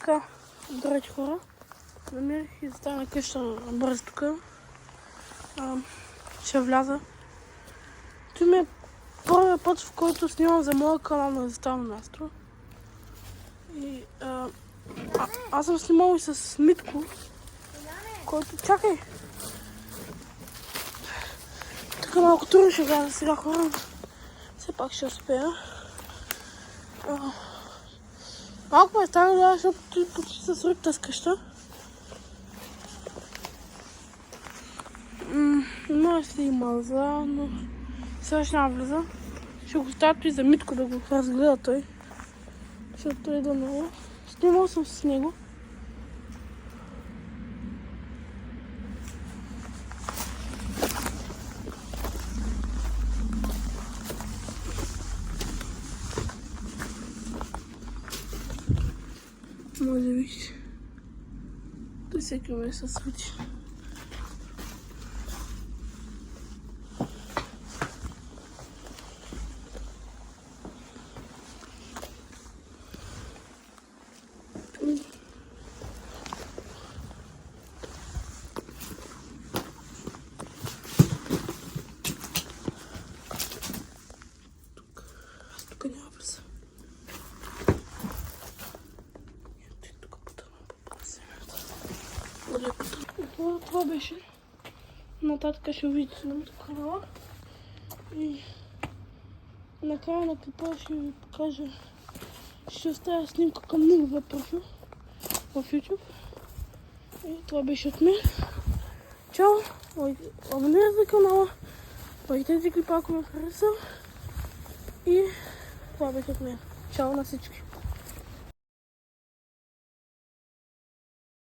Така, здравейте хора. Намерих и застана къща бързо тук. Ще вляза. Това ми е първият път, в който снимам за моя канал на заставно място. И аз съм снимал и с Митко, който... Чакай! Така малко трудно ще вляза сега, хора. Все пак ще успея. Малко ме стана да, защото почти се сръб тази къща. Може да има мълза, но сега ще няма влиза. Ще го оставя и за Митко да го разгледа той. Защото той идва много. Снимал съм с него. Може да видиш. Той всеки ме се свети. Тук няма влиза. Това беше. Нататък ще видите на канала. И накрая на клипа ще ви покажа. Ще оставя снимка към неговия профил в YouTube. И това беше от мен. Чао! Абонирайте за канала. Лайкайте клипа, ако ме хареса. И това беше от мен. Чао на всички!